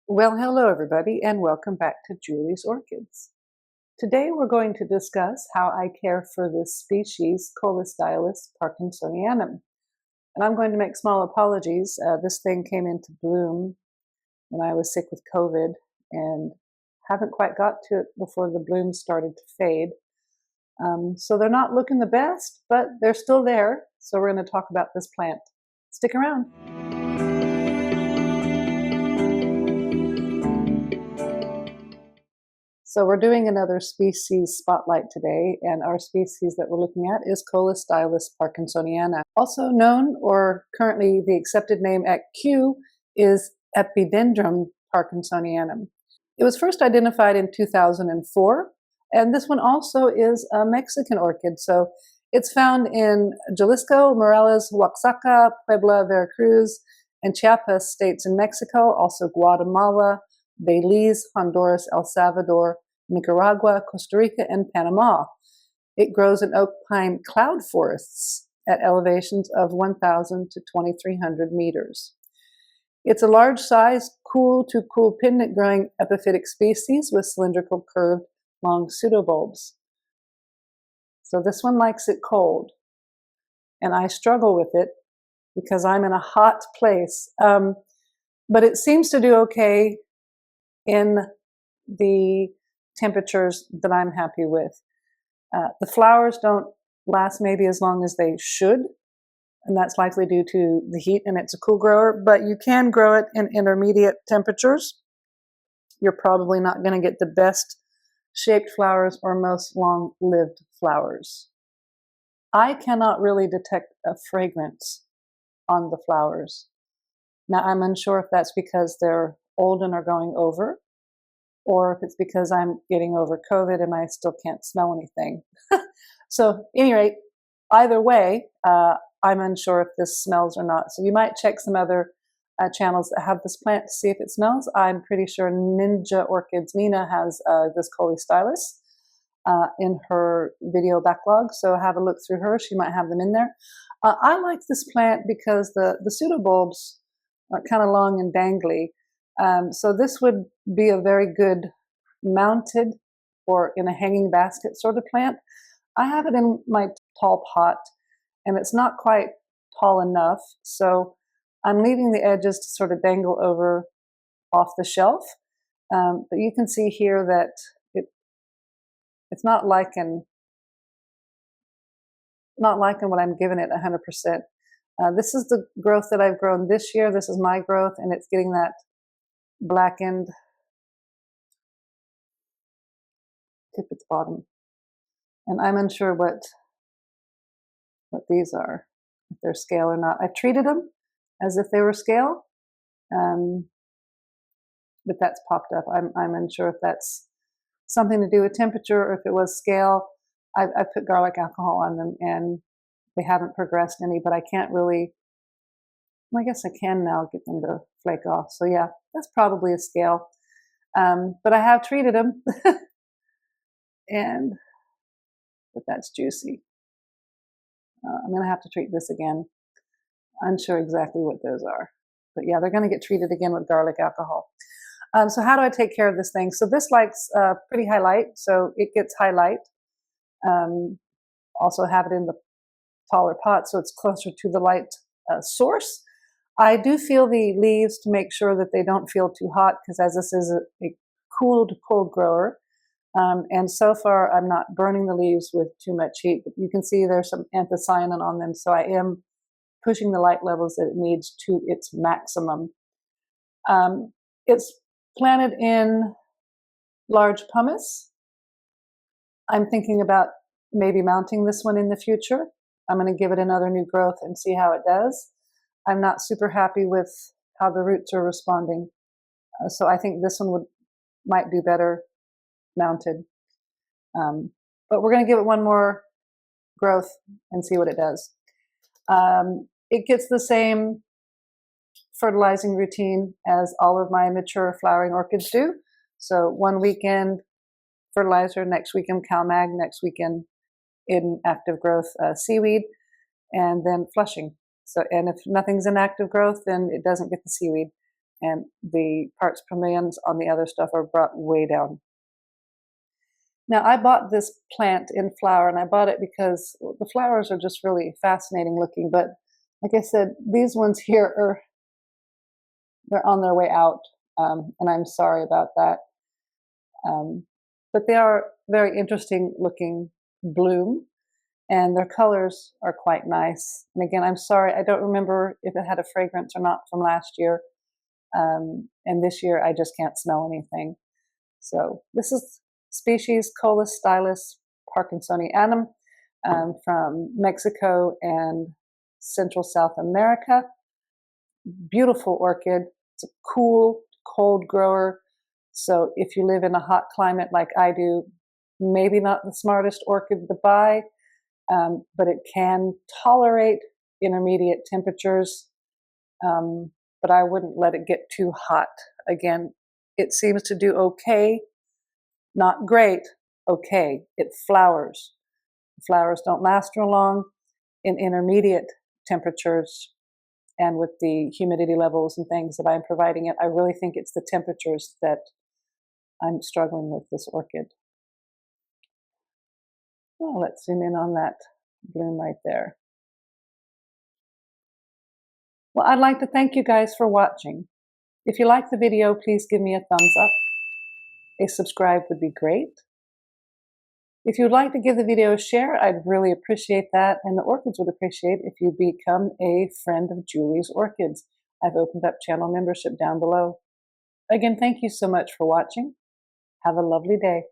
Well, hello everybody, and welcome back to Julie's Orchids. Today we're going to discuss how I care for this species, Coilostylis parkinsonianum. And I'm going to make small apologies. This thing came into bloom when I was sick with COVID and haven't quite got to it before the blooms started to fade. So they're not looking the best, but they're still there. So we're going to talk about this plant. Stick around. So we're doing another species spotlight today, and our species that we're looking at is Coilostylis parkinsoniana. Also known, or currently the accepted name at Kew, is Epidendrum parkinsonianum. It was first identified in 2004, and this one also is a Mexican orchid. So it's found in Jalisco, Morelos, Oaxaca, Puebla, Veracruz, and Chiapas states in Mexico, also Guatemala, Belize, Honduras, El Salvador, Nicaragua, Costa Rica, and Panama. It grows in oak pine cloud forests at elevations of 1,000 to 2,300 meters. It's a large size, cool to cool pendant growing epiphytic species with cylindrical curved long pseudobulbs. So this one likes it cold, and I struggle with it because I'm in a hot place. But it seems to do okay in the temperatures that I'm happy with. The flowers don't last maybe as long as they should, and that's likely due to the heat, and it's a cool grower, but you can grow it in intermediate temperatures. You're probably not going to get the best shaped flowers or most long-lived flowers. I cannot really detect a fragrance on the flowers. Now, I'm unsure if that's because they're old and are going over, or if it's because I'm getting over COVID and I still can't smell anything. So, at any rate, either way, I'm unsure if this smells or not. So you might check some other channels that have this plant to see if it smells. I'm pretty sure Ninja Orchids Nina has this Coilostylis in her video backlog, so have a look through her. She might have them in there. I like this plant because the pseudobulbs are kind of long and dangly. So this would be a very good mounted or in a hanging basket sort of plant. I have it in my tall pot, and it's not quite tall enough, so I'm leaving the edges to sort of dangle over off the shelf. But you can see here that it's not liking what I'm giving it 100%. This is the growth that I've grown this year. This is my growth, and it's getting that blackened tip at the bottom. And I'm unsure what these are, if they're scale or not. I've treated them as if they were scale, but that's popped up. I'm unsure if that's something to do with temperature or if it was scale. I put garlic alcohol on them and they haven't progressed any, but I can't really, well, I guess I can now get them to flake off. So yeah, that's probably a scale. But I have treated them but that's juicy. I'm going to have to treat this again. Unsure exactly what those are. But yeah, they're going to get treated again with garlic alcohol. So how do I take care of this thing? So this likes pretty high light, so it gets high light. Also have it in the taller pot, so it's closer to the light source. I do feel the leaves to make sure that they don't feel too hot, because as this is a cool to cold grower, and so far I'm not burning the leaves with too much heat, but you can see there's some anthocyanin on them, so I am pushing the light levels that it needs to its maximum. It's planted in large pumice. I'm thinking about maybe mounting this one in the future. I'm going to give it another new growth and see how it does. I'm not super happy with how the roots are responding. So I think this one might do better mounted. But we're going to give it one more growth and see what it does. It gets the same fertilizing routine as all of my mature flowering orchids do. So one weekend fertilizer, next weekend CalMag, next weekend in active growth seaweed, and then flushing. So, and if nothing's in active growth, then it doesn't get the seaweed. and the parts per millions on the other stuff are brought way down. Now, I bought this plant in flower, and I bought it because the flowers are just really fascinating looking, but like I said, these ones here they're on their way out, and I'm sorry about that. But they are very interesting looking bloom, and their colors are quite nice. And again, I'm sorry, I don't remember if it had a fragrance or not from last year. And this year I just can't smell anything. So this is species Coilostylis parkinsonianum from Mexico and Central South America. Beautiful orchid. It's a cool, cold grower. So if you live in a hot climate like I do, maybe not the smartest orchid to buy, but it can tolerate intermediate temperatures. But I wouldn't let it get too hot. Again, it seems to do okay, not great, okay. It flowers. The flowers don't last real long in intermediate temperatures, and with the humidity levels and things that I'm providing it, I really think it's the temperatures that I'm struggling with this orchid. Well, let's zoom in on that bloom right there. Well, I'd like to thank you guys for watching. If you like the video, please give me a thumbs up. A subscribe would be great. If you'd like to give the video a share, I'd really appreciate that, and the orchids would appreciate if you become a friend of Julie's Orchids. I've opened up channel membership down below. Again, thank you so much for watching. Have a lovely day.